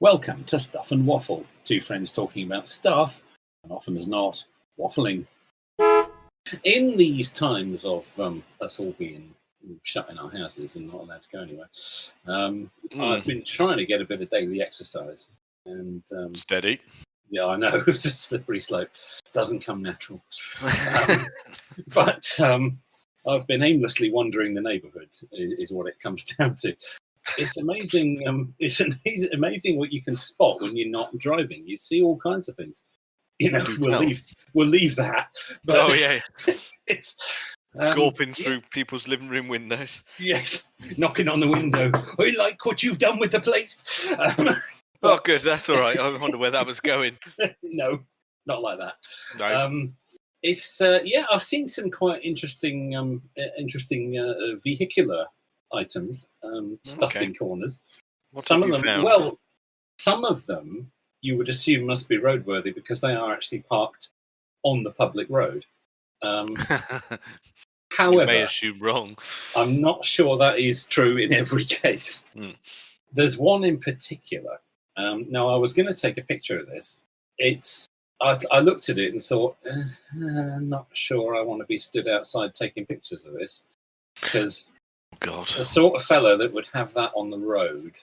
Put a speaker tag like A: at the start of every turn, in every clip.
A: Welcome to Stuff and Waffle, two friends talking about stuff, and often as not, waffling. In these times of us all being shut in our houses and not allowed to go anywhere, I've been trying to get a bit of daily exercise. And
B: Steady.
A: Yeah, I know, it's a slippery slope. Doesn't come natural. But I've been aimlessly wandering the neighbourhood, is what it comes down to. It's amazing. It's amazing what you can spot when you're not driving. You see all kinds of things. You know, we'll leave that. But
B: oh yeah,
A: it's
B: gawping through people's living room windows.
A: Yes, knocking on the window. I like what you've done with the place.
B: Oh, good. That's all right. I wonder where that was going.
A: No, not like that.
B: No.
A: It's I've seen some quite interesting vehicular items stuffed in corners. Some of them you would assume must be roadworthy because they are actually parked on the public road. However,
B: you may assume wrong.
A: I'm not sure that is true in every case. There's one in particular. Now, I was going to take a picture of this. I looked at it and thought, I'm not sure I want to be stood outside taking pictures of this, because the sort of fellow that would have that on the road,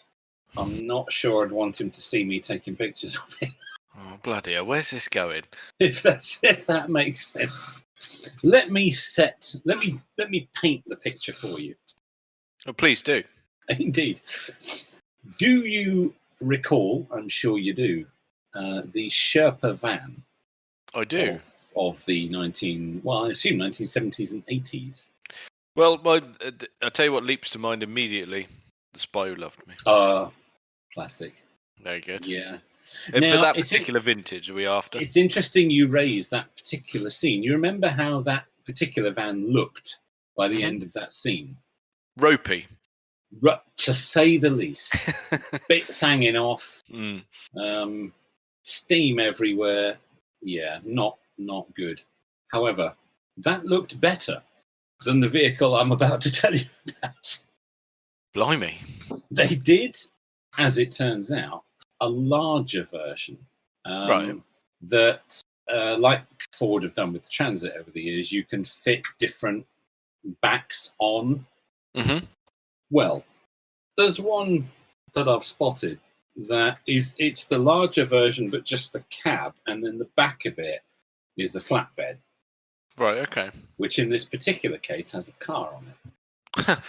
A: I'm not sure I'd want him to see me taking pictures of it.
B: Oh, bloody hell, where's this going?
A: If that makes sense. Let me paint the picture for you.
B: Oh, please do.
A: Indeed. Do you recall, I'm sure you do, the Sherpa van?
B: I do.
A: Of the I assume 1970s and 80s.
B: Well, I'll tell you what leaps to mind immediately. The Spy Who Loved Me.
A: Classic.
B: Very good.
A: Yeah.
B: But that particular vintage, are we after? It's
A: interesting you raise that particular scene. You remember how that particular van looked by the end of that scene?
B: Ropey.
A: To say the least. Bits hanging off. Steam everywhere. Yeah, not good. However, that looked better than the vehicle I'm about to tell you about.
B: Blimey.
A: They did, as it turns out, a larger version. That, like Ford have done with the Transit over the years, you can fit different backs on. Well, there's one that I've spotted that it's the larger version, but just the cab, and then the back of it is a flatbed.
B: Right, okay.
A: Which in this particular case has a car on it.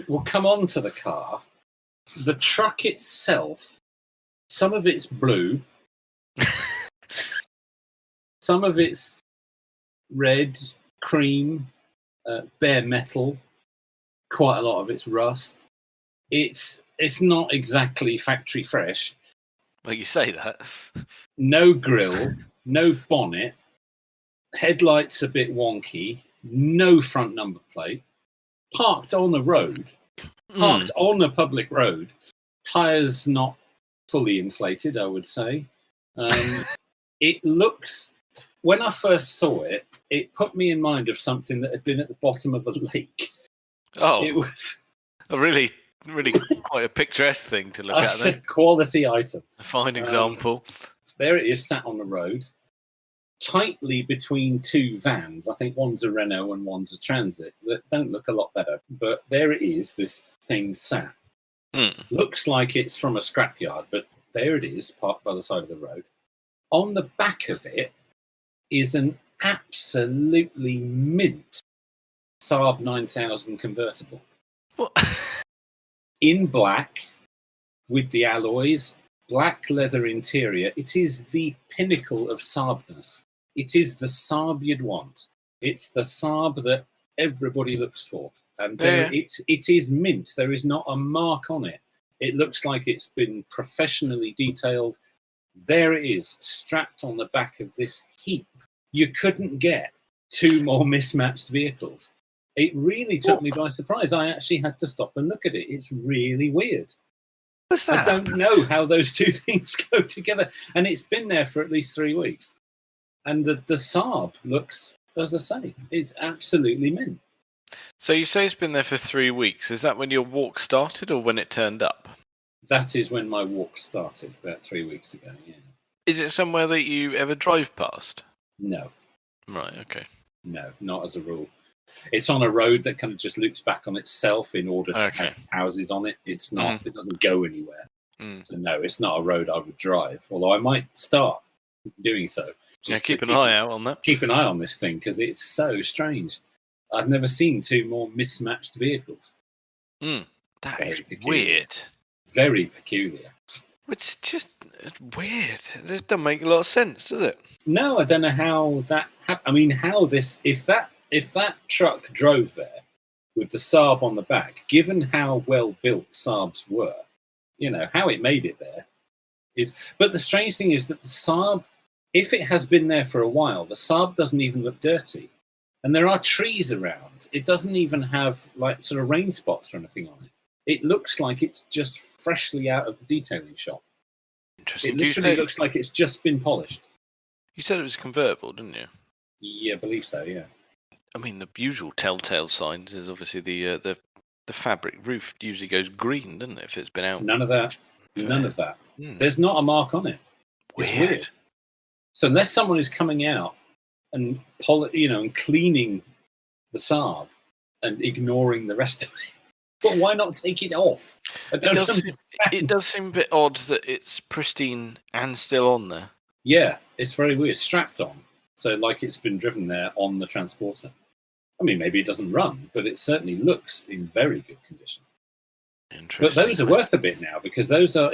A: We'll come on to the car. The truck itself, some of it's blue, some of it's red, cream, bare metal, quite a lot of it's rust. It's not exactly factory fresh.
B: Well, you say that.
A: No grille, no bonnet, headlights a bit wonky, no front number plate, parked on the road, parked on a public road, tyres not fully inflated, I would say. It looks, when I first saw it, it put me in mind of something that had been at the bottom of a lake.
B: Oh,
A: it was
B: really quite a picturesque thing to look at.
A: That's a quality item.
B: A fine example.
A: There it is, sat on the road, tightly between two vans. I think one's a Renault and one's a Transit that don't look a lot better. But there it is, this thing sat. Looks like it's from a scrapyard, but there it is, parked by the side of the road. On the back of it is an absolutely mint Saab 9000 convertible.
B: What?
A: In black, with the alloys, black leather interior. It is the pinnacle of Saabness. It is the Saab you'd want. It's the Saab that everybody looks for. And it is mint. There is not a mark on it. It looks like it's been professionally detailed. There it is, strapped on the back of this heap. You couldn't get two more mismatched vehicles. It really took me by surprise. I actually had to stop and look at it. It's really weird.
B: What's that?
A: I don't know how those two things go together. And it's been there for at least 3 weeks. And the Saab looks, as I say, it's absolutely mint.
B: So you say it's been there for 3 weeks. Is that when your walk started or when it turned up?
A: That is when my walk started, about 3 weeks ago, yeah.
B: Is it somewhere that you ever drive past?
A: No.
B: Right, okay.
A: No, not as a rule. It's on a road that kind of just loops back on itself in order to have houses on it. It's not. It doesn't go anywhere. So no, it's not a road I would drive. Although I might start doing so.
B: Keep an eye out on that.
A: Keep an eye on this thing because it's so strange. I've never seen two more mismatched vehicles.
B: That is weird.
A: Very peculiar.
B: It's just weird. It just doesn't make a lot of sense, does it?
A: No, I don't know how that happened. I mean, how this if that truck drove there with the Saab on the back, given how well built Saabs were, how it made it there is. But the strange thing is that the Saab, if it has been there for a while, the Saab doesn't even look dirty, and there are trees around. It doesn't even have like sort of rain spots or anything on it. It looks like it's just freshly out of the detailing shop.
B: Interesting.
A: It literally looks like it's just been polished.
B: You said it was convertible, didn't you?
A: Yeah, I believe so, yeah.
B: I mean, the usual telltale signs is obviously the fabric roof usually goes green, doesn't it, if it's been out?
A: None of that. None of that. There's not a mark on it. It's weird. So unless someone is coming out and and cleaning the Saab and ignoring the rest of it, but why not take it off?
B: It does seem a bit odd that it's pristine and still on there.
A: Yeah, it's very weird. Strapped on. So like it's been driven there on the transporter. I mean, maybe it doesn't run, but it certainly looks in very good condition.
B: Interesting.
A: But those are worth a bit now because those are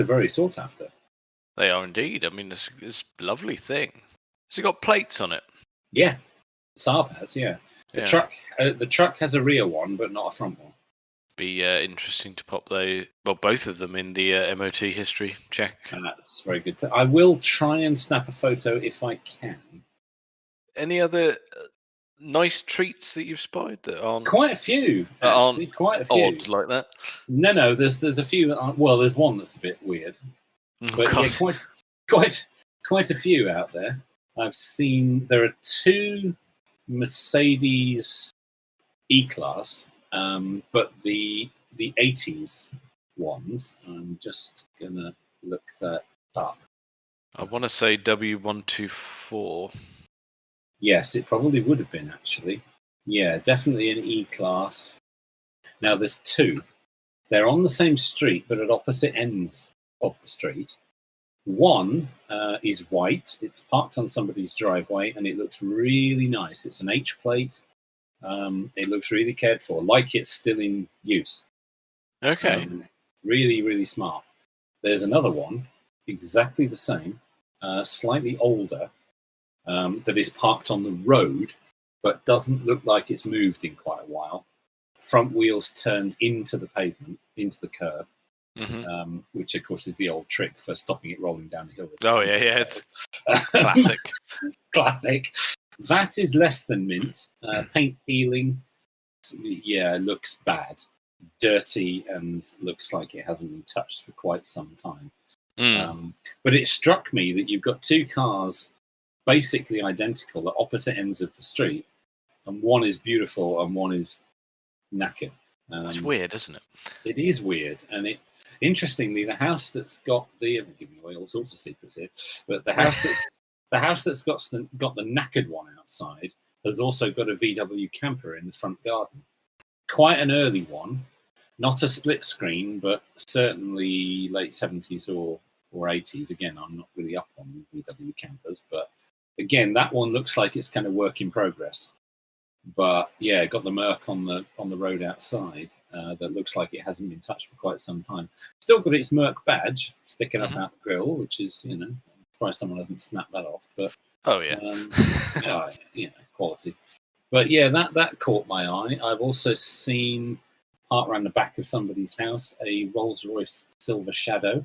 A: very sought after.
B: They are indeed. I mean, it's a lovely thing. Has it got plates on it?
A: Yeah, Saab has. Yeah, the truck has a rear one, but not a front one.
B: Be interesting to pop both of them in the MOT history check.
A: And that's very good. I will try and snap a photo if I can.
B: Any other nice treats that you've spotted that aren't
A: quite a few? Actually, quite a few
B: odd like that.
A: No. There's a few that aren't. Well, there's one that's a bit weird, but yeah, quite a few out there. I've seen there are two Mercedes E-Class. But the 80s ones, I'm just going to look that up.
B: I want to say W124.
A: Yes, it probably would have been, actually. Yeah, definitely an E-Class. Now, there's two. They're on the same street, but at opposite ends of the street. One is white. It's parked on somebody's driveway, and it looks really nice. It's an H-plate. It looks really cared for, like it's still in use.
B: Okay.
A: Really, really smart. There's another one, exactly the same, slightly older, that is parked on the road, but doesn't look like it's moved in quite a while. Front wheels turned into the pavement, into the curb, which, of course, is the old trick for stopping it rolling down the hill.
B: Oh, yeah. It's classic.
A: Classic. That is less than mint. Paint peeling, looks bad. Dirty and looks like it hasn't been touched for quite some time. But it struck me that you've got two cars basically identical at opposite ends of the street, and one is beautiful and one is knackered.
B: It's weird, isn't it?
A: It is weird. And interestingly, the house that's got I'm giving away all sorts of secrets here, but the house that's got the knackered one outside has also got a VW camper in the front garden. Quite an early one, not a split screen, but certainly late 70s or 80s. Again, I'm not really up on VW campers, but again, that one looks like it's kind of work in progress. But yeah, got the Merc on the road outside that looks like it hasn't been touched for quite some time. Still got its Merc badge sticking up out the grill, which is, I'm surprised someone hasn't snapped that off. But quality. But yeah, that caught my eye. I've also seen parked around the back of somebody's house a Rolls-Royce Silver Shadow.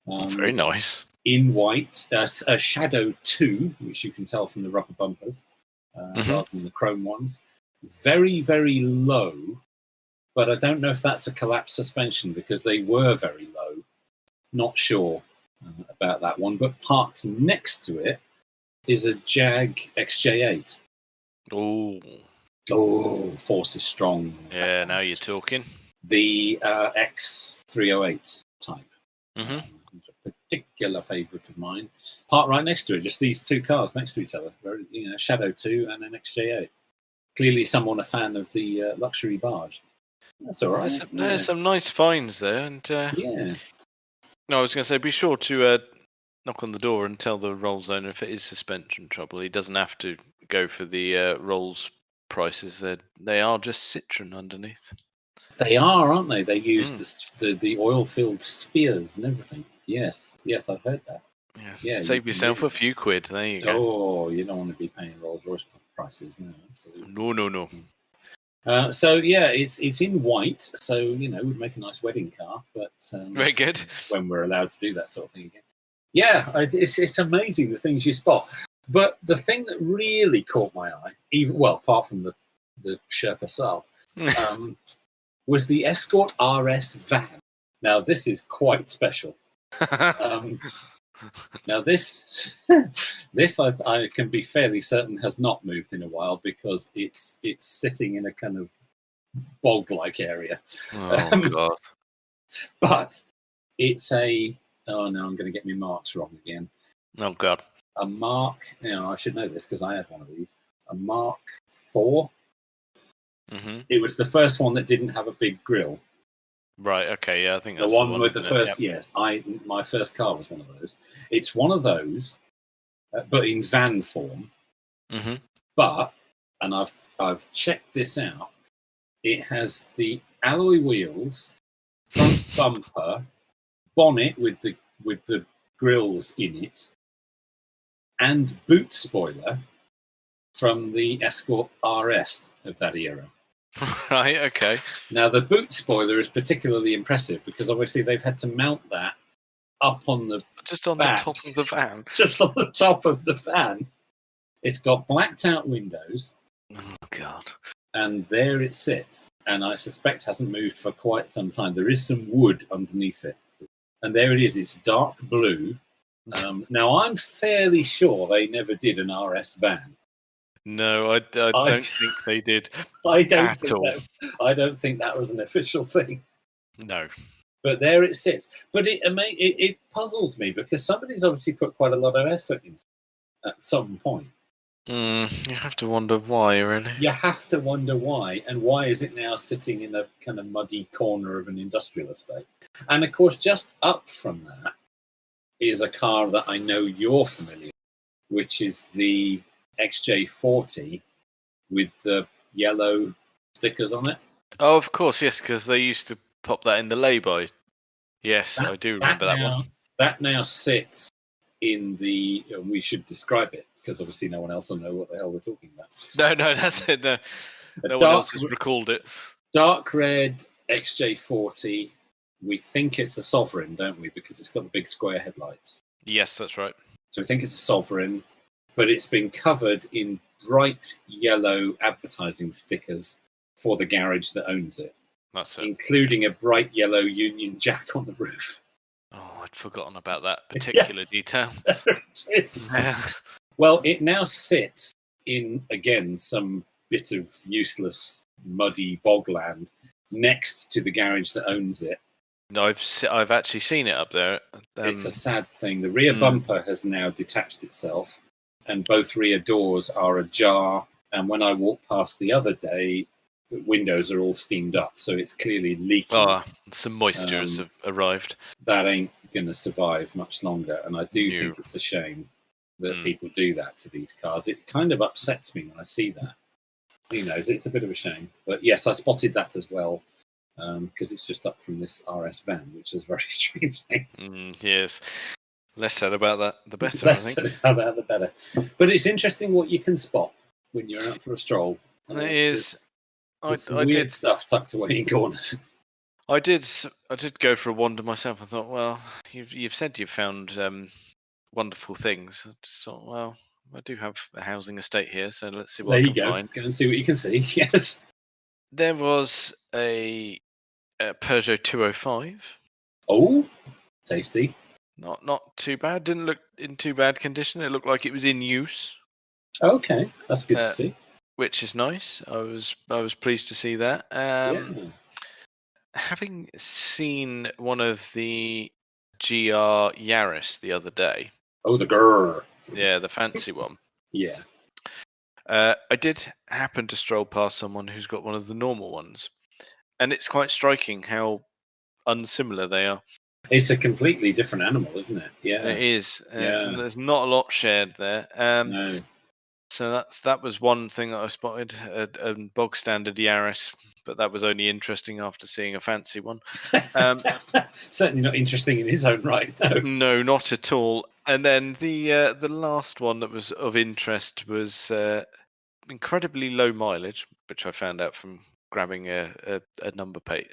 B: Very nice.
A: In white, a Shadow 2, which you can tell from the rubber bumpers. Rather than the chrome ones. Very, very low, but I don't know if that's a collapsed suspension because they were very low. Not sure about that one, but parked next to it is a Jag XJ8.
B: Oh,
A: force is strong.
B: Yeah, now you're talking.
A: the X308 type.
B: Mm-hmm.
A: A particular favourite of mine. Parked right next to it, just these two cars next to each other. Shadow 2 and an XJ8. Clearly someone a fan of the luxury barge. That's all right.
B: There's some nice finds there. And
A: yeah.
B: No, I was going to say, be sure to knock on the door and tell the Rolls owner if it is suspension trouble. He doesn't have to go for the Rolls prices. They are just Citroen underneath.
A: They are, aren't they? They use the oil-filled spheres and everything. Yes, I've heard that.
B: Yeah, save yourself a few quid. There you go.
A: Oh, you don't want to be paying Rolls-Royce prices, no, absolutely.
B: No.
A: So yeah, it's in white, so would make a nice wedding car. But
B: very good
A: when we're allowed to do that sort of thing again. Yeah, it's amazing the things you spot. But the thing that really caught my eye, apart from the Sherpa Saab, was the Escort RS van. Now this is quite special. Now this I can be fairly certain has not moved in a while because it's sitting in a kind of bog-like area.
B: Oh God!
A: But it's a I'm going to get my marks wrong again.
B: Oh God!
A: A Mark. I should know this because I had one of these. A Mark IV.
B: Mm-hmm.
A: It was the first one that didn't have a big grille.
B: Right. Okay. Yeah, I think that's
A: the one with the first.
B: Yep.
A: Yes, my first car was one of those. It's one of those, but in van form.
B: Mm-hmm.
A: But I've checked this out. It has the alloy wheels, front bumper, bonnet with the grills in it, and boot spoiler from the Escort RS of that era.
B: Right, okay.
A: Now, the boot spoiler is particularly impressive because obviously they've had to mount that up on the
B: just on
A: back,
B: the top of the van.
A: Just on the top of the van. It's got blacked out windows.
B: Oh, God.
A: And there it sits. And I suspect hasn't moved for quite some time. There is some wood underneath it. And there it is. It's dark blue. Now, I'm fairly sure they never did an RS van.
B: No, I don't think they did.
A: I don't think that was an official thing.
B: No.
A: But there it sits. But it puzzles me because somebody's obviously put quite a lot of effort into it at some point.
B: You have to wonder why, really.
A: You have to wonder why. And why is it now sitting in a kind of muddy corner of an industrial estate? And, of course, just up from that is a car that I know you're familiar with, which is the XJ40 with the yellow stickers on it.
B: Oh, of course, yes, because they used to pop that in the lay-by. Yes, I do remember that one.
A: That now sits in the... we should describe it, because obviously no one else will know what the hell we're talking about.
B: No, that's it. No one else has recalled it.
A: Dark red XJ40. We think it's a Sovereign, don't we? Because it's got the big square headlights.
B: Yes, that's right.
A: So we think it's a Sovereign, but it's been covered in bright yellow advertising stickers for the garage that owns it.
B: That's it.
A: Including a bright yellow Union Jack on the roof.
B: Oh, I'd forgotten about that particular detail.
A: Yeah. Well, it now sits in, again, some bit of useless, muddy bogland next to the garage that owns it.
B: No, I've actually seen it up there.
A: It's a sad thing. The rear bumper has now detached itself, and both rear doors are ajar. And when I walked past the other day, the windows are all steamed up, so it's clearly leaking.
B: Some moisture has arrived.
A: That ain't going to survive much longer, and I do think it's a shame that people do that to these cars. It kind of upsets me when I see that. Who knows? It's a bit of a shame. But yes, I spotted that as well, because it's just up from this RS van, which is a very strange thing.
B: Yes. Less said about that, the better,
A: Less
B: I think.
A: said about that, the better. But it's interesting what you can spot when you're out for a stroll.
B: It is.
A: There's some weird stuff tucked away in corners.
B: I did go for a wander myself. I thought, well, you've said you've found wonderful things. I just thought, well, I do have a housing estate here, so let's see what I can find.
A: Go and see what you can see. Yes.
B: There was a Peugeot 205.
A: Oh, tasty.
B: Not too bad. Didn't look in too bad condition. It looked like it was in use.
A: Okay, that's good to see.
B: Which is nice. I was pleased to see that. having seen one of the GR Yaris the other day.
A: Oh, the grrr.
B: Yeah, the fancy one.
A: Yeah.
B: I did happen to stroll past someone who's got one of the normal ones, and it's quite striking how unsimilar they are.
A: It's a completely different animal, isn't it? Yeah.
B: It is.
A: Yeah.
B: There's not a lot shared there.
A: No.
B: So that was one thing that I spotted, a bog standard Yaris, but that was only interesting after seeing a fancy one.
A: Certainly not interesting in his own right. No.
B: No, not at all. And then the last one that was of interest was incredibly low mileage, which I found out from grabbing a number plate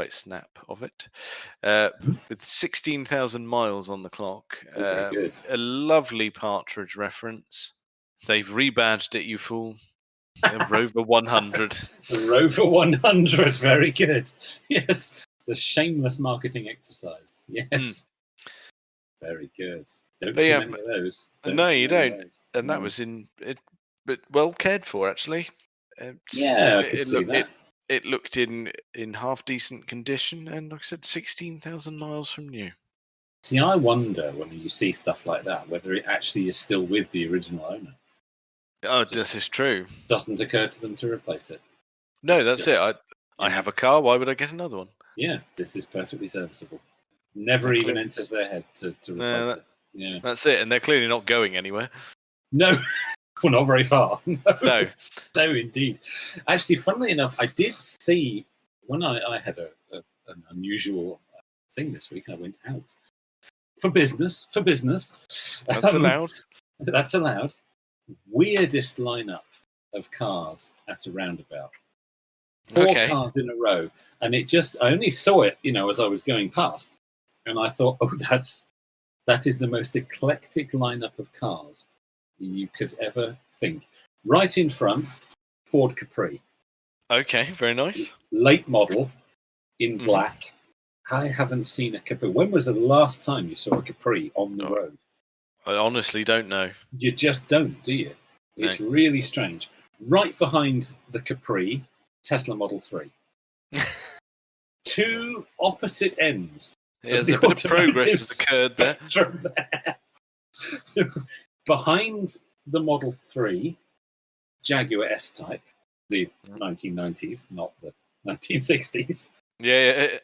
B: snap of it, with 16,000 miles on the clock.
A: Very good.
B: A lovely partridge reference. They've rebadged it, you fool. A Rover 100.
A: The Rover 100. Very good. Yes. The shameless marketing exercise. Yes. Very good. Don't see many of those.
B: No, you don't. And that was in it, but well cared for actually.
A: Yeah, I could see that.
B: It looked in half decent condition, and like I said, 16,000 miles from new.
A: See, I wonder when you see stuff like that whether it actually is still with the original owner.
B: Oh, this is true.
A: Doesn't occur to them to replace it.
B: No, that's it. I have a car. Why would I get another one?
A: Yeah, this is perfectly serviceable. Never even enters their head to replace it. Yeah,
B: that's it. And they're clearly not going anywhere.
A: No, well, not very far.
B: No.
A: No, indeed. Actually, funnily enough, I did see when I had an unusual thing this week. I went out for business.
B: That's allowed.
A: That's allowed. Weirdest lineup of cars at a roundabout. 4 cars in a row, and I only saw it, as I was going past, and I thought, oh, that is the most eclectic lineup of cars you could ever think. Right in front, Ford Capri.
B: Okay, very nice.
A: Late model in black. I haven't seen a Capri. When was the last time you saw a Capri on the road?
B: I honestly don't know.
A: You just don't, do you? It's really strange. Right behind the Capri, Tesla Model 3. 2 opposite ends.
B: Yeah, there's a bit of progress has occurred there.
A: Behind the Model 3, Jaguar S-Type, the 1990s, not the 1960s.
B: Yeah.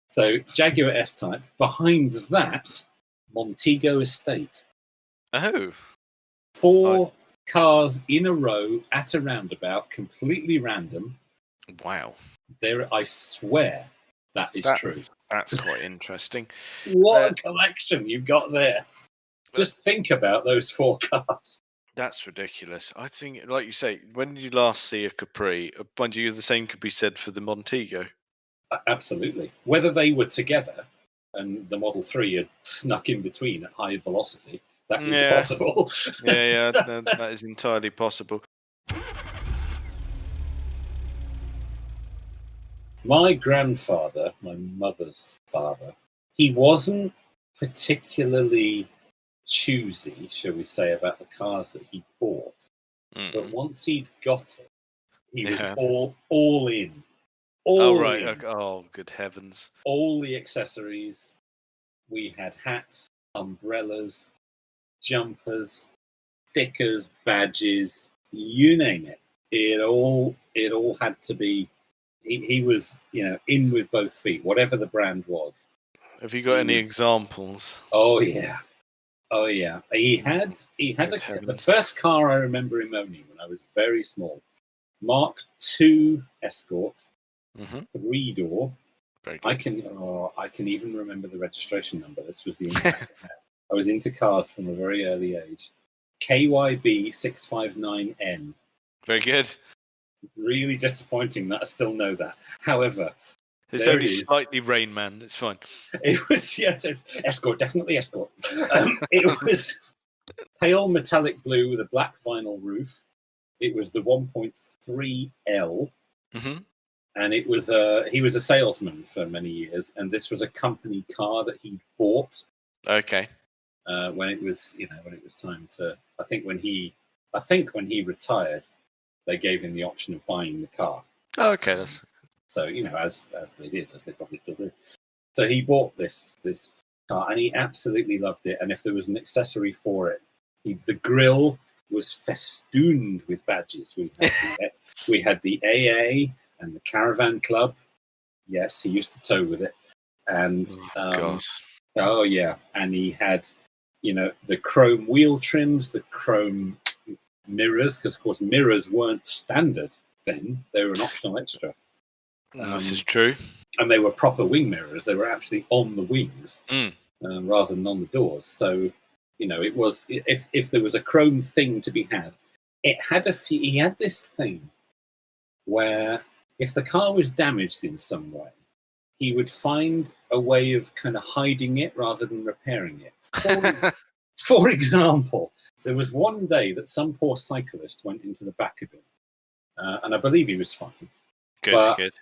A: So Jaguar S-Type. Behind that, Montego Estate.
B: Oh.
A: 4 cars in a row at a roundabout, completely random.
B: Wow.
A: I swear that is true.
B: That's quite interesting.
A: What a collection you've got there. Just think about those 4 cars.
B: That's ridiculous. I think, like you say, when did you last see a Capri? Mind you, the same could be said for the Montego.
A: Absolutely. Whether they were together and the Model 3 had snuck in between at high velocity, that is possible.
B: Yeah, that is entirely possible.
A: My grandfather, my mother's father, he wasn't particularly choosy, shall we say, about the cars that he bought. But once he'd got it, he was all in. All in.
B: Oh, good heavens.
A: All the accessories. We had hats, umbrellas, jumpers, stickers, badges, you name it. It all had to be. He was, in with both feet, whatever the brand was.
B: Have you got any examples?
A: Oh yeah. He had the first car I remember him owning when I was very small. Mark II Escort, 3-door. I can even remember the registration number. This was the impact it had. I was into cars from a very early age. KYB 659N.
B: Very good.
A: Really disappointing that I still know that. However,
B: it's only slightly Rain Man. It's fine.
A: It was Escort, definitely Escort. It was pale metallic blue with a black vinyl roof. It was the 1.3L, and it was he was a salesman for many years, and this was a company car that he bought.
B: Okay.
A: When it was time to, I think when he retired, they gave him the option of buying the car.
B: Oh, okay.
A: So, as they did, as they probably still do. So he bought this car, and he absolutely loved it. And if there was an accessory for it, the grill was festooned with badges. We had the AA and the Caravan Club. Yes, he used to tow with it. And oh yeah, and he had, the chrome wheel trims, the chrome mirrors, because of course mirrors weren't standard then; they were an optional extra.
B: This is true.
A: And they were proper wing mirrors; they were actually on the wings rather than on the doors. So, it was, if there was a chrome thing to be had, it had he had this thing where if the car was damaged in some way, he would find a way of kind of hiding it rather than repairing it. For example, there was one day that some poor cyclist went into the back of him, and I believe he was fine.
B: Good.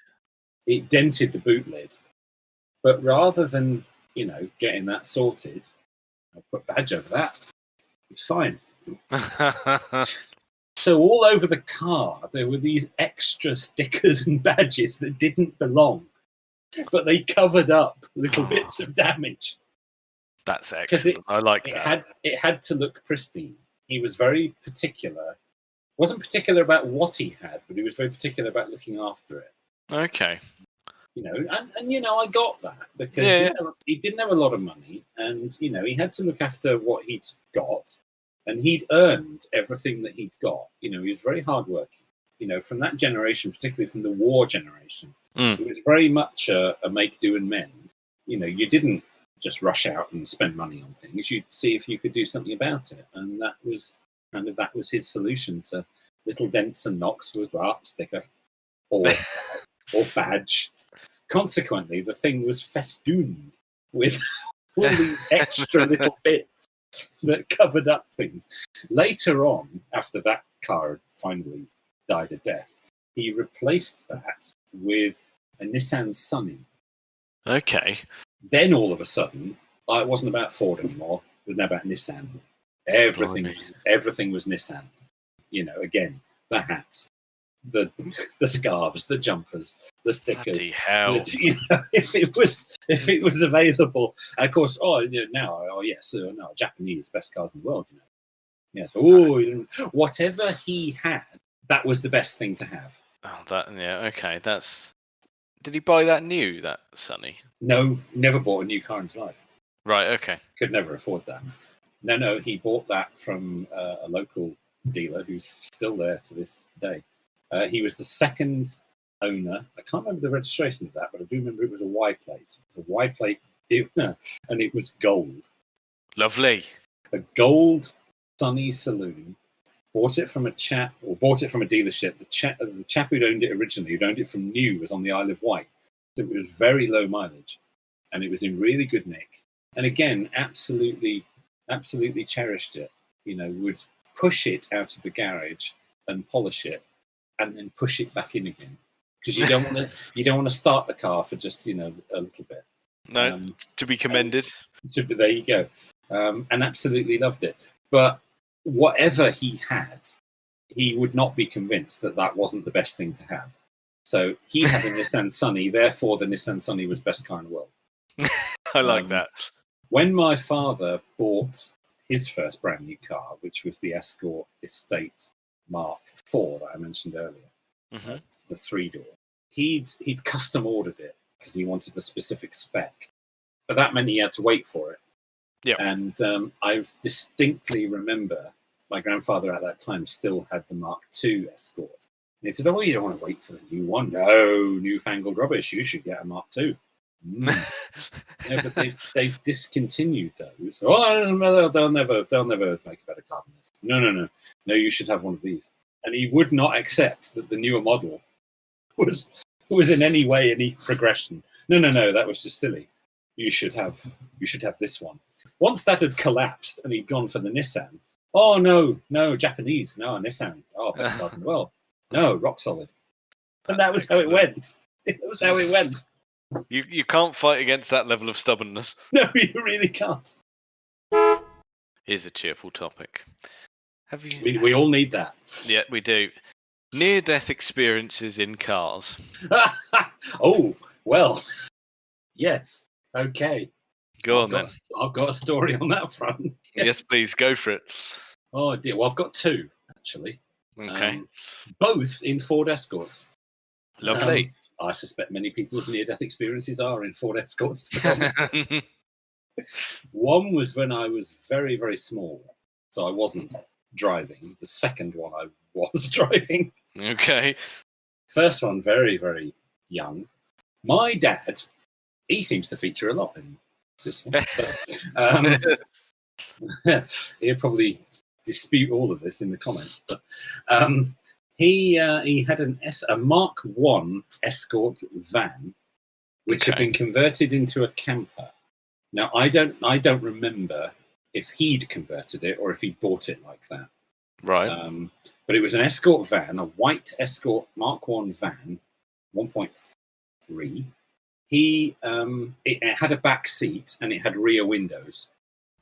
A: It dented the boot lid. But rather than, getting that sorted, I put a badge over that. It's fine. So all over the car, there were these extra stickers and badges that didn't belong, but they covered up little bits of damage.
B: That's excellent. I like that.
A: It had to look pristine. He was very particular. Wasn't particular about what he had, but he was very particular about looking after it.
B: Okay.
A: And I got that because he didn't have a lot of money, and he had to look after what he'd got, and he'd earned everything that he'd got. He was very hardworking. From that generation, particularly from the war generation, it was very much a make, do, and mend. You didn't just rush out and spend money on things. You'd see if you could do something about it, and that was his solution to little dents and knocks with sticker or badge. Consequently, the thing was festooned with all these extra little bits that covered up things. Later on, after that car had finally died a death, he replaced that with a Nissan Sunny.
B: Okay.
A: Then all of a sudden, it wasn't about Ford anymore. It was now about Nissan. Everything was Nissan. Again, the hats, the scarves, the jumpers, the stickers.
B: Bloody hell.
A: If it was available, and of course. Japanese best cars in the world. Yes. Whatever he had, that was the best thing to have.
B: Oh, okay. Did he buy that new, that Sunny?
A: No, never bought a new car in his life.
B: Right. Okay.
A: Could never afford that. No, he bought that from a local dealer who's still there to this day. He was the second owner. I can't remember the registration of that, but I do remember it was a Y plate. It was a Y plate, and it was gold.
B: Lovely.
A: A gold Sunny Saloon. Bought it from a dealership. The chap who'd owned it originally, who'd owned it from new, was on the Isle of Wight. So it was very low mileage, and it was in really good nick. And again, absolutely cherished it. Would push it out of the garage and polish it, and then push it back in again, because you don't want to start the car for just a little bit.
B: No, to be commended.
A: There you go. And absolutely loved it. But whatever he had, he would not be convinced that wasn't the best thing to have. So he had a Nissan Sunny, therefore the Nissan Sunny was best car in the world.
B: I like that.
A: When my father bought his first brand new car, which was the Escort Estate Mark IV that I mentioned earlier, the 3-door, he'd custom ordered it because he wanted a specific spec. But that meant he had to wait for it.
B: Yeah.
A: And I distinctly remember my grandfather at that time still had the Mark II Escort. And he said, "Oh, you don't want to wait for the new one? No, newfangled rubbish. You should get a Mark II." But they've discontinued those. Oh, they'll never make a better car than this. No. You should have one of these. And he would not accept that the newer model was in any way any progression. No, that was just silly. You should have this one. Once that had collapsed and he'd gone for the Nissan, oh no, Japanese, no, Nissan, best car in the world. No, rock solid. And that was excellent. How it went. It was how it went.
B: You can't fight against that level of stubbornness.
A: No, you really can't.
B: Here's a cheerful topic. Have you?
A: We all need that.
B: Yeah, we do. Near-death experiences in cars.
A: Oh, well, yes. Okay.
B: Go on then.
A: I've got a story on that front.
B: Yes, please, go for it.
A: Oh dear. Well, I've got two actually.
B: Okay.
A: Both in Ford Escorts.
B: Lovely.
A: I suspect many people's near-death experiences are in Ford Escorts. To be honest. One was when I was very, very small, so I wasn't driving. The second one, I was driving.
B: Okay.
A: First one, very, very young. My dad, he seems to feature a lot in this one. But, he'll probably dispute all of this in the comments. But he had a Mark I Escort van, which had been converted into a camper. Now, I don't remember if he'd converted it or if he bought it like that.
B: Right.
A: But it was an Escort van, a white Escort Mark I van, 1.3. It had a back seat and it had rear windows,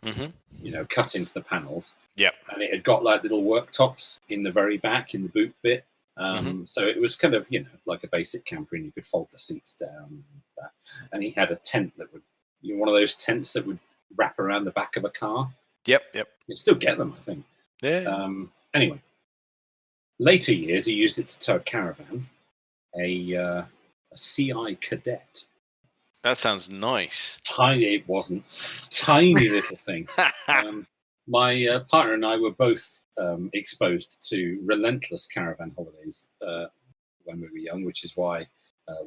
A: cut into the panels.
B: Yep.
A: And it had got like little worktops in the very back, in the boot bit. So it was kind of, like a basic camper, and you could fold the seats down. And he had a tent that would, one of those tents that would wrap around the back of a car.
B: Yep.
A: You still get them, I think.
B: Yeah.
A: Anyway, later years, he used it to tow a caravan, a CI Cadet.
B: That sounds nice.
A: Tiny, it wasn't. Tiny little thing. My partner and I were both exposed to relentless caravan holidays when we were young, which is why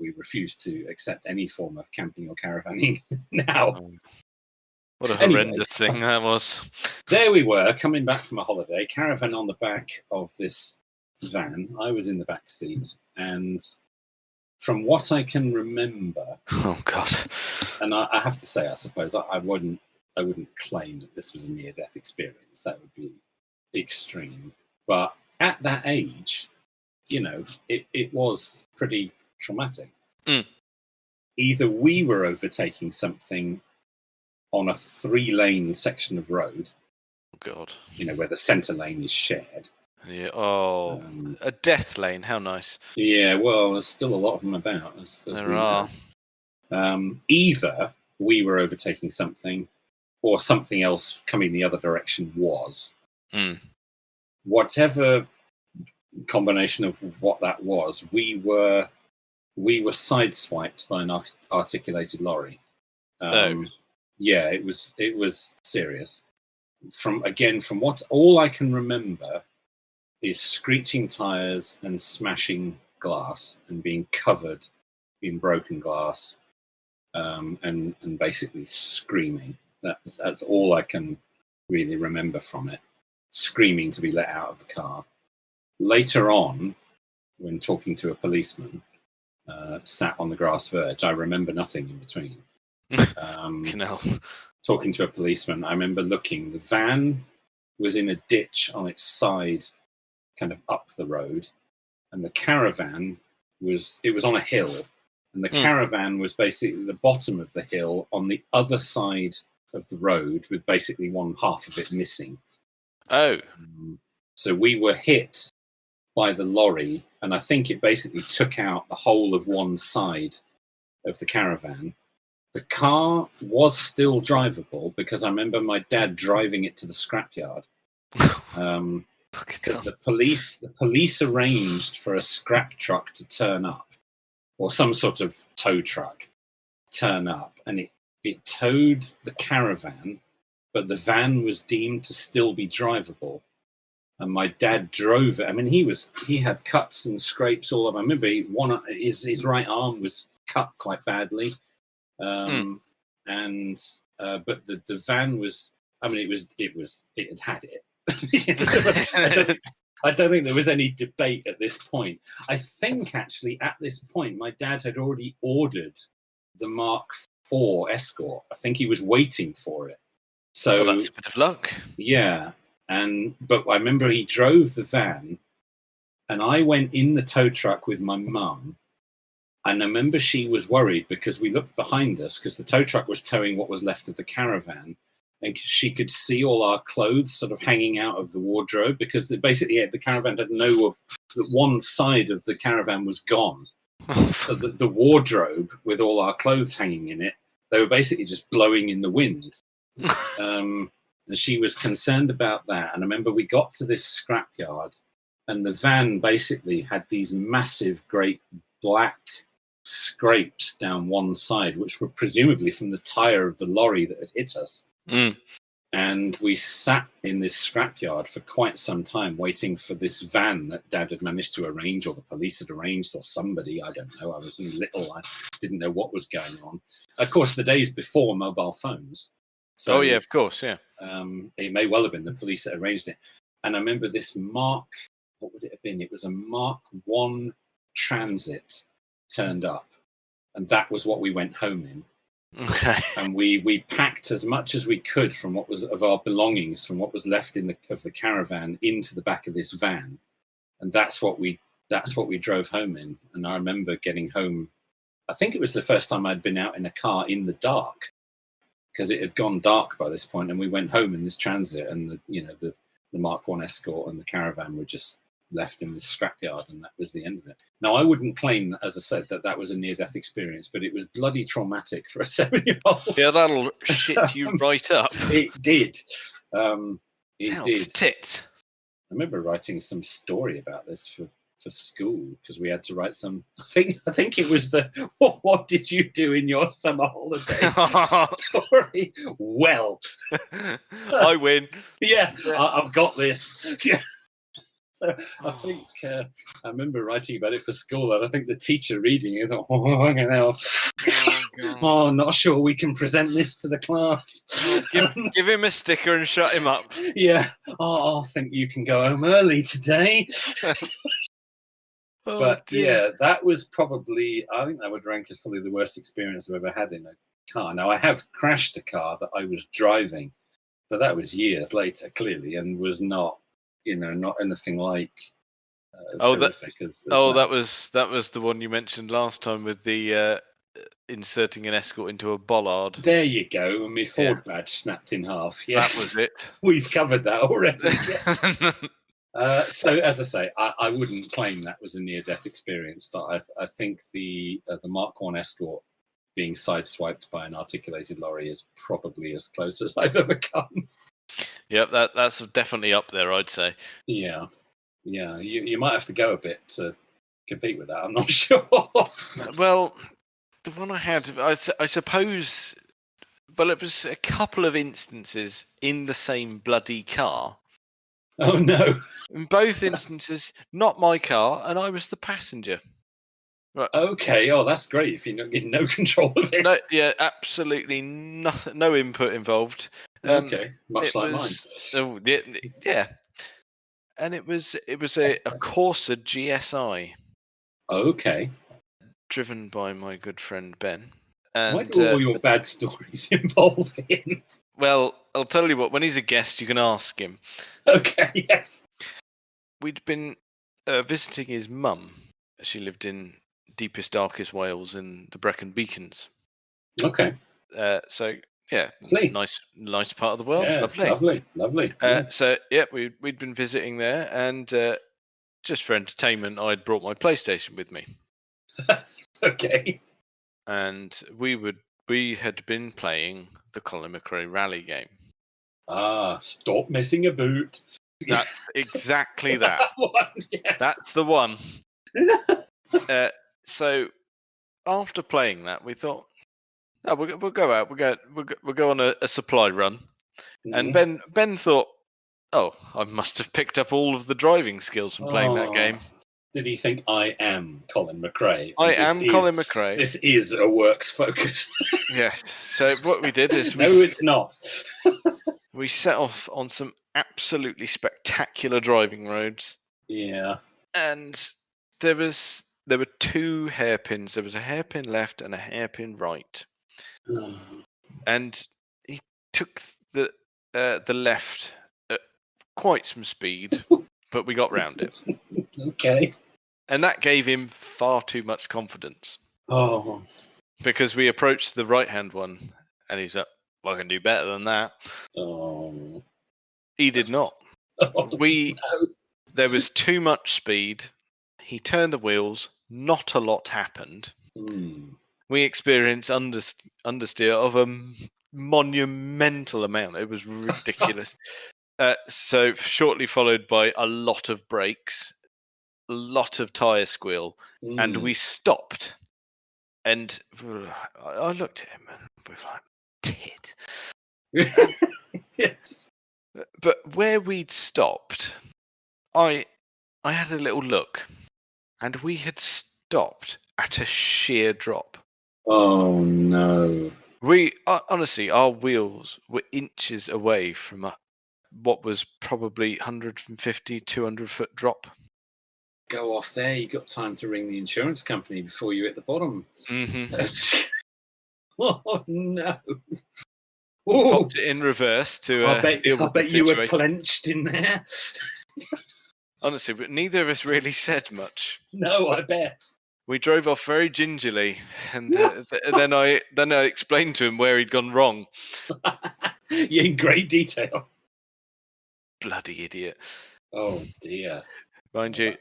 A: we refuse to accept any form of camping or caravanning now.
B: What a horrendous thing that was.
A: There we were, coming back from a holiday, caravan on the back of this van. I was in the back seat, and from what I can remember,
B: oh god,
A: and I have to say, I suppose I wouldn't claim that this was a near-death experience. That would be extreme. But at that age, it was pretty traumatic. Either we were overtaking something on a 3-lane section of road,
B: oh god,
A: where the centre lane is shared.
B: Yeah. Oh, a death lane. How nice.
A: Yeah. Well, there's still a lot of them about. As
B: there are.
A: Either we were overtaking something, or something else coming the other direction was. Whatever combination of what that was, we were sideswiped by an articulated lorry. Yeah, it was serious. From what all I can remember is screeching tires and smashing glass and being covered in broken glass, and basically screaming. That's all I can really remember from it. Screaming to be let out of the car. Later on, when talking to a policeman, sat on the grass verge, I remember nothing in between. Talking to a policeman, I remember looking. The van was in a ditch on its side, kind of up the road, and the caravan was on a hill, and the caravan was basically the bottom of the hill on the other side of the road, with basically one half of it missing. So we were hit by the lorry, and I think it basically took out the whole of one side of the caravan. The car was still drivable because I remember my dad driving it to the scrapyard. Because the police arranged for a scrap truck to turn up, or some sort of tow truck turn up, and it towed the caravan, but the van was deemed to still be drivable. And my dad drove it. I mean, he had cuts and scrapes all over. I remember his right arm was cut quite badly. But the van was, I mean, it had it. I don't think there was any debate at this point. I think actually at this point, my dad had already ordered the Mark IV Escort. I think he was waiting for it. So
B: that's a bit of luck.
A: Yeah. But I remember he drove the van, and I went in the tow truck with my mum. And I remember she was worried because we looked behind us, because the tow truck was towing what was left of the caravan, and she could see all our clothes sort of hanging out of the wardrobe, because basically the caravan had no that one side of the caravan was gone. So that the wardrobe with all our clothes hanging in it, they were basically just blowing in the wind. And she was concerned about that. And I remember we got to this scrapyard, and the van basically had these massive, great black scrapes down one side, which were presumably from the tire of the lorry that had hit us. And we sat in this scrapyard for quite some time waiting for this van that Dad had managed to arrange, or the police had arranged, or somebody. I don't know. I was little. I didn't know what was going on. Of course, the days before mobile phones. So,
B: yeah, of course, yeah.
A: It may well have been the police that arranged it. And I remember this Mark, what would it have been? It was a Mark 1 Transit turned up. And that was what we went home in.
B: Okay.
A: And we packed as much as we could from what was of our belongings, from what was left of the caravan, into the back of this van, and that's what we drove home in. And I remember getting home. I think it was the first time I'd been out in a car in the dark, because it had gone dark by this point, and we went home in this Transit, and the Mark 1 Escort and the caravan were just left in this scrapyard, and that was the end of it. Now, I wouldn't claim that, as I said, that was a near-death experience, but it was bloody traumatic for a 7-year-old.
B: Yeah, that'll shit you right up.
A: It did. It did.
B: Tit.
A: I remember writing some story about this for school, because we had to write some. I think it was the what did you do in your summer holiday story. Well,
B: I win.
A: Yeah, I've got this. Yeah. So I think I remember writing about it for school, and I think the teacher reading it thought, oh, not sure we can present this to the class.
B: Give him a sticker and shut him up.
A: Yeah. I think you can go home early today. But yeah, that was probably, I think that would rank as probably the worst experience I've ever had in a car. Now, I have crashed a car that I was driving, but that was years later, clearly, and was not anything like as horrific as
B: that was the one you mentioned last time with the inserting an Escort into a bollard.
A: There you go, and my Ford badge snapped in half. Yes,
B: that was it.
A: We've covered that already. Yeah. So, as I say, I wouldn't claim that was a near-death experience, but I think the Mark 1 Escort being sideswiped by an articulated lorry is probably as close as I've ever come.
B: Yep, that's definitely up there, I'd say.
A: Yeah. You might have to go a bit to compete with that. I'm not sure.
B: Well, the one I had, I suppose, well, it was a couple of instances in the same bloody car.
A: Oh no!
B: In both instances, not my car, and I was the passenger.
A: Right. Okay. Oh, that's great. If you're in no control of it.
B: No, yeah, absolutely nothing. No input involved.
A: Okay, much like mine.
B: Oh, yeah, and it was a Corsa GSI.
A: Okay.
B: Driven by my good friend Ben. And
A: why do all your bad stories involve him?
B: Well, I'll tell you what. When he's a guest, you can ask him.
A: Okay. Yes.
B: We'd been visiting his mum. She lived in deepest, darkest Wales in the Brecon Beacons.
A: Okay.
B: So. Yeah,
A: lovely.
B: nice part of the world.
A: Yeah, lovely.
B: So yeah, we'd been visiting there, and just for entertainment, I'd brought my PlayStation with me.
A: Okay.
B: And we had been playing the Colin McRae rally game.
A: Stop missing a boot.
B: That's exactly that.
A: One, yes.
B: That's the one. So after playing that, we thought, oh, we'll go out. We'll go on a supply run. And Ben thought, oh, I must have picked up all of the driving skills from playing that game.
A: Did he think I am Colin McRae?
B: Colin McRae.
A: This is a works focus.
B: Yes. So what we did is
A: no, it's not.
B: We set off on some absolutely spectacular driving roads.
A: Yeah.
B: And there were two hairpins. There was a hairpin left and a hairpin right. And he took the left at quite some speed, but we got round it.
A: Okay.
B: And that gave him far too much confidence.
A: Oh.
B: Because we approached the right-hand one, and he's like, well, I can do better than that.
A: Oh.
B: He did not.
A: Oh, no.
B: There was too much speed. He turned the wheels. Not a lot happened.
A: Mm.
B: We experienced understeer of a monumental amount. It was ridiculous. So shortly followed by a lot of brakes, a lot of tyre squeal, and we stopped. And I looked at him and we were like, tit.
A: Yes.
B: But where we'd stopped, I had a little look, and we had stopped at a sheer drop.
A: Oh no.
B: We honestly, our wheels were inches away from what was probably 150, 200 foot drop.
A: Go off there. You got time to ring the insurance company before you hit the bottom.
B: Mm-hmm.
A: Oh no.
B: Popped it in reverse to deal with the
A: bet you were
B: situation.
A: clenched in there.
B: Honestly, but neither of us really said much.
A: No, I bet.
B: We drove off very gingerly, and then I explained to him where he'd gone wrong.
A: Yeah, in great detail.
B: Bloody idiot.
A: Oh dear.
B: Mind you,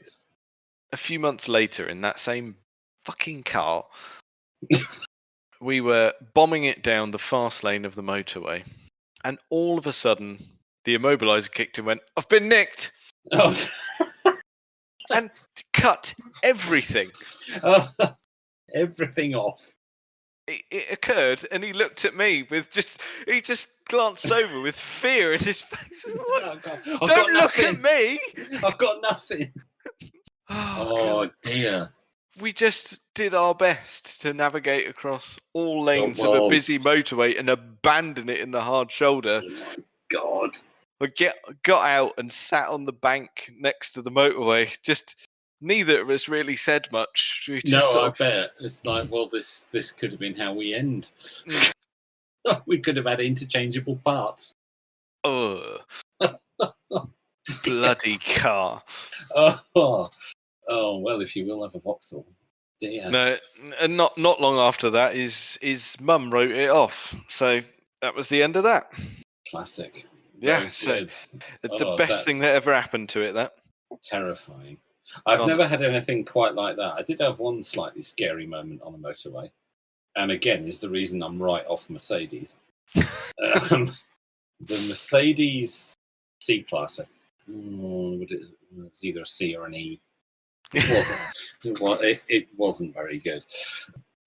B: a few months later in that same fucking car, we were bombing it down the fast lane of the motorway, and all of a sudden the immobiliser kicked and went, "I've been nicked!"
A: Oh.
B: And cut everything.
A: Everything off.
B: It occurred, and he looked at me with he just glanced over with fear in his face.
A: Oh,
B: don't look at me!
A: I've got nothing. Oh dear.
B: We just did our best to navigate across all lanes of a busy motorway and abandon it in the hard shoulder.
A: Oh my God.
B: I got out and sat on the bank next to the motorway. Just neither of us really said much.
A: I bet. It's like, well, this could have been how we end. We could have had interchangeable parts.
B: Oh. Bloody car.
A: Oh, well, if you will have a Vauxhall. Dear.
B: No, and not long after that, his mum wrote it off. So that was the end of that.
A: Classic.
B: Yeah, so the best thing that ever happened to it, that.
A: Terrifying. I've never had anything quite like that. I did have one slightly scary moment on a motorway. And again, is the reason I'm right off Mercedes. The Mercedes C-Class, it was either a C or an E. It wasn't very good.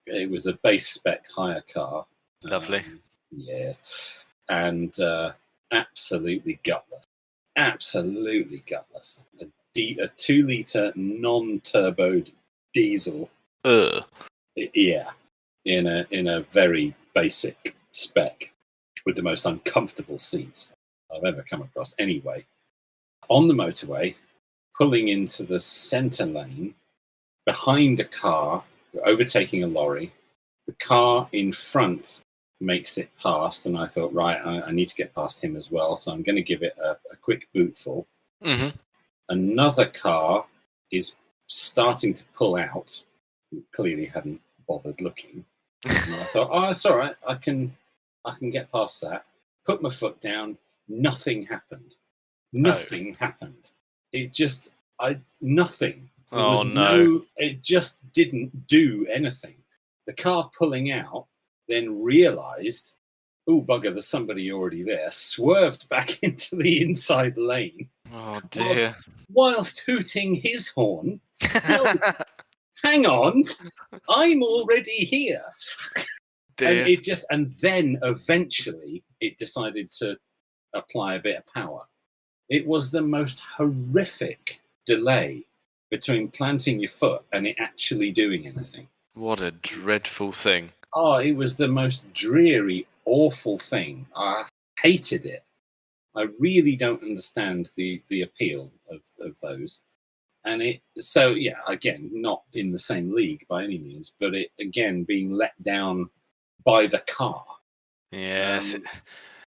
A: It was a base spec hire car.
B: Lovely.
A: Yes. And absolutely gutless. Absolutely gutless. A 2-litre non-turboed diesel. Yeah. In a very basic spec with the most uncomfortable seats I've ever come across. Anyway, on the motorway, pulling into the centre lane, behind a car, overtaking a lorry. The car in front makes it past, and I thought, right, I need to get past him as well, so I'm going to give it a quick bootful.
B: Mm-hmm.
A: Another car is starting to pull out. Clearly hadn't bothered looking. And I thought, oh, it's all right. I can get past that. Put my foot down. Nothing happened. Nothing happened. It just, nothing. It just didn't do anything. The car pulling out then realised, oh, bugger, there's somebody already there, swerved back into the inside lane.
B: Oh, dear.
A: Whilst hooting his horn. Hang on, I'm already here.
B: Dear.
A: And then eventually it decided to apply a bit of power. It was the most horrific delay between planting your foot and it actually doing anything.
B: What a dreadful thing.
A: Oh, it was the most dreary, awful thing. I hated it. I really don't understand the appeal of those. And again, not in the same league by any means, but it, again, being let down by the car.
B: Yes.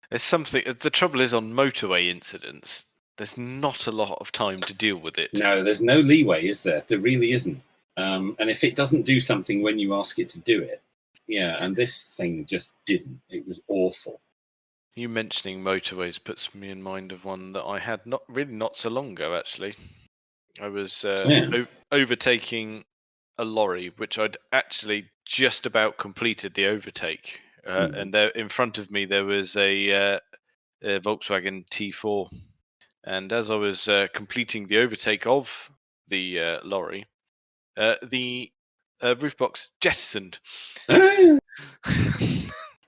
B: There's something. The trouble is on motorway incidents, there's not a lot of time to deal with it.
A: No, there's no leeway, is there? There really isn't. And if it doesn't do something when you ask it to do it, and this thing just didn't. It was awful.
B: You mentioning motorways puts me in mind of one that I had not so long ago, actually. I was
A: Yeah.
B: overtaking a lorry, which I'd actually just about completed the overtake. And there, in front of me, there was a Volkswagen T4. And as I was completing the overtake of the lorry, the roof box jettisoned.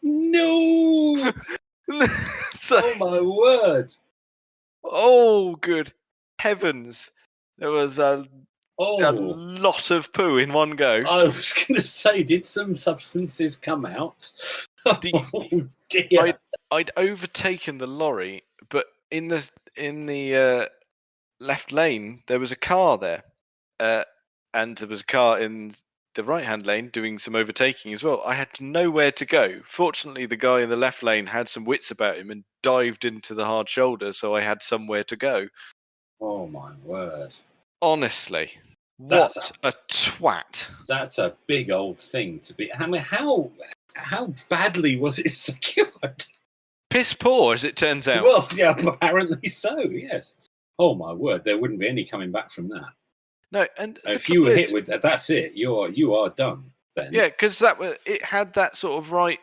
A: No!
B: So,
A: Oh my word!
B: oh, good heavens! There was a
A: Oh,
B: lot of poo in one go.
A: I was going to say, did some substances come out?
B: The,
A: Oh dear!
B: I'd overtaken the lorry, but in the left lane there was a car there, and there was a car in the right-hand lane doing some overtaking as well. I had nowhere to go. Fortunately, the guy in the left lane had some wits about him and dived into the hard shoulder, so I had somewhere to go.
A: Oh my word!
B: Honestly,
A: That's
B: what a twat!
A: That's a big old thing to be. I mean, how badly was it secured?
B: Piss poor, as it turns out.
A: Well, yeah, apparently so. Yes. Oh my word! There wouldn't be any coming back from that.
B: No, and
A: If you were hit with that, that's it. You are done. Then.
B: Yeah, because it had that sort of right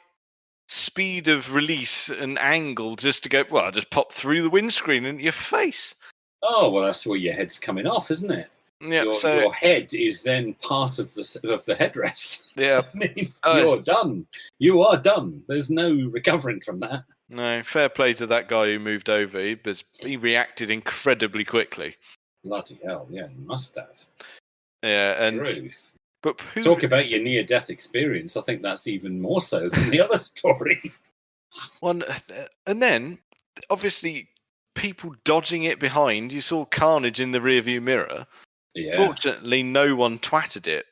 B: speed of release and angle just to go. Well, I just pop through the windscreen into your face.
A: Oh well, that's where your head's coming off, isn't it?
B: Yeah.
A: Your head is then part of the headrest.
B: Yeah.
A: I mean, you're done. You are done. There's no recovering from that.
B: No, fair play to that guy who moved over. He reacted incredibly quickly.
A: Bloody hell! Yeah, you must have.
B: Yeah, and
A: Truth.
B: but
A: talk about your near-death experience. I think that's even more so than the other story.
B: And then obviously people dodging it behind. You saw carnage in the rearview mirror.
A: Yeah.
B: Fortunately, no one twatted it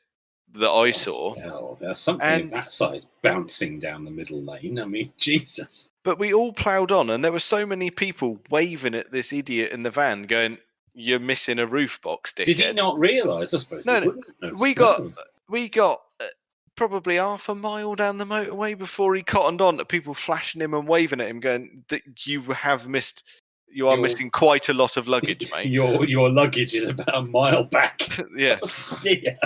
B: that I saw.
A: Hell, there's something of that size bouncing down the middle lane. I mean, Jesus.
B: But we all ploughed on, and there were so many people waving at this idiot in the van, going, "You're missing a roof box, dickhead."
A: Did he not realise? I suppose he wouldn't have.
B: We got probably half a mile down the motorway before he cottoned on to people flashing him and waving at him, going, "That you have missed. You are missing quite a lot of luggage, mate.
A: Your luggage is about a mile back."
B: Yeah.
A: Oh, dear.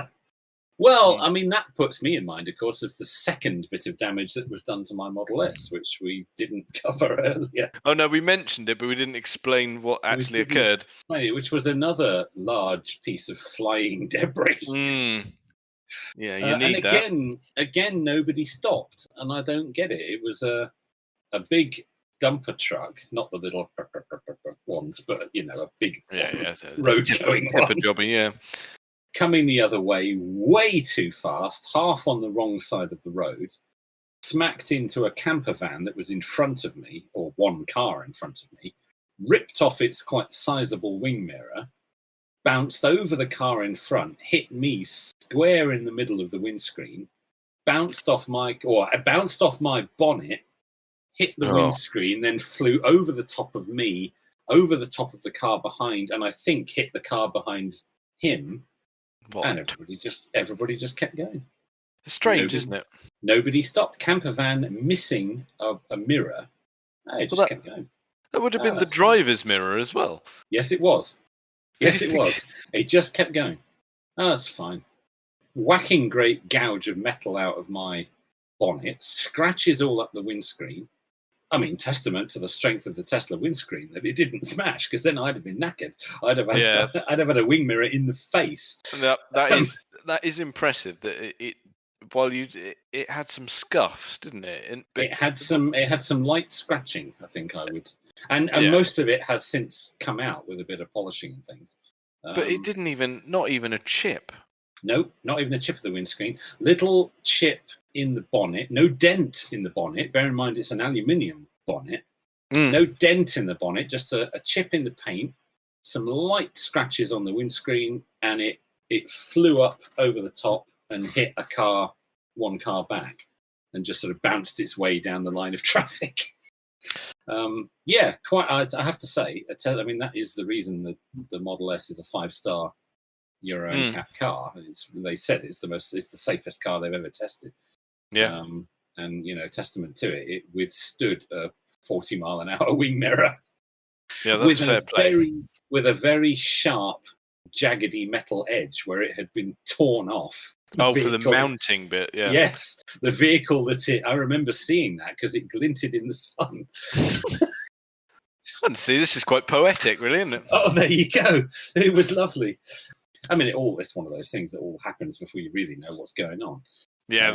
A: Well, I mean, that puts me in mind, of course, of the second bit of damage that was done to my Model S, which we didn't cover earlier.
B: Oh, no, we mentioned it, but we didn't explain what actually occurred.
A: Which was another large piece of flying debris.
B: Yeah, you need
A: that. And again, nobody stopped, and I don't get it. It was a big dumper truck, not the little ones, but, a big road-going one. Coming the other way too fast, half on the wrong side of the road, smacked into a camper van that was in front of me, or one car in front of me, ripped off its quite sizable wing mirror, bounced over the car in front, hit me square in the middle of the windscreen, bounced off my bonnet, hit the windscreen, then flew over the top of me, over the top of the car behind, and I think hit the car behind him. What? And everybody just kept going.
B: It's strange, isn't it?
A: Nobody stopped. Camper van missing a mirror. It just kept going.
B: That would have been the driver's mirror as well.
A: Yes, it was. Yes, it was. It just kept going. Oh, that's fine. Whacking great gouge of metal out of my bonnet, scratches all up the windscreen. I mean, testament to the strength of the Tesla windscreen that it didn't smash, because then I'd have been knackered. I'd have had a wing mirror in the face.
B: That is impressive. That it had some scuffs, didn't it?
A: It had some light scratching. I think I would, and most of it has since come out with a bit of polishing and things.
B: But it didn't not even a chip.
A: Nope, not even a chip of the windscreen. Little chip in the bonnet, no dent in the bonnet. Bear in mind it's an aluminium bonnet. No dent in the bonnet, just a chip in the paint, some light scratches on the windscreen, and it flew up over the top and hit one car back, and just sort of bounced its way down the line of traffic. Quite. I have to say, I mean, that is the reason that the Model S is a 5-star Euro NCAP car. They said it's the safest car they've ever tested.
B: Yeah.
A: And testament to it, it withstood a 40-mile-an-hour wing mirror.
B: Yeah, that's fair play.
A: With a very sharp jaggedy metal edge where it had been torn off.
B: Oh, for the mounting bit, yeah.
A: Yes, the vehicle I remember seeing that because it glinted in the sun.
B: See, this is quite poetic, really, isn't it?
A: Oh, there you go. It was lovely. I mean, it's one of those things that all happens before you really know what's going on.
B: Yeah,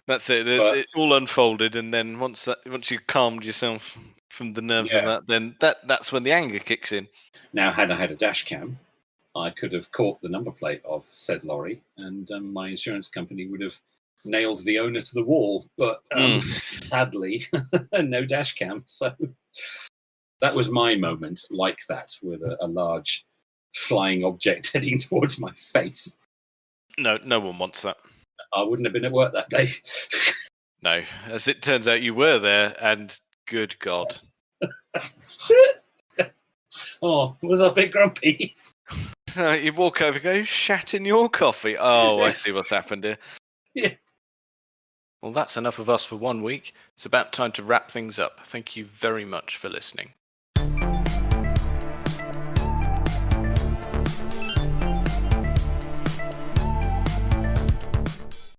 B: that's it. It all unfolded, and then once you calmed yourself from the nerves of that, then that's when the anger kicks in.
A: Now, had I had a dash cam, I could have caught the number plate of said lorry, and my insurance company would have nailed the owner to the wall. But sadly, no dash cam. So that was my moment, like that, with a large flying object heading towards my face.
B: No one wants that.
A: I wouldn't have been at work that day.
B: No, as it turns out, you were there, and good God.
A: Oh, was I a bit grumpy?
B: You walk over and go, "Who shat in your coffee?" Oh, I see what's happened here.
A: Yeah.
B: Well, that's enough of us for 1 week. It's about time to wrap things up. Thank you very much for listening.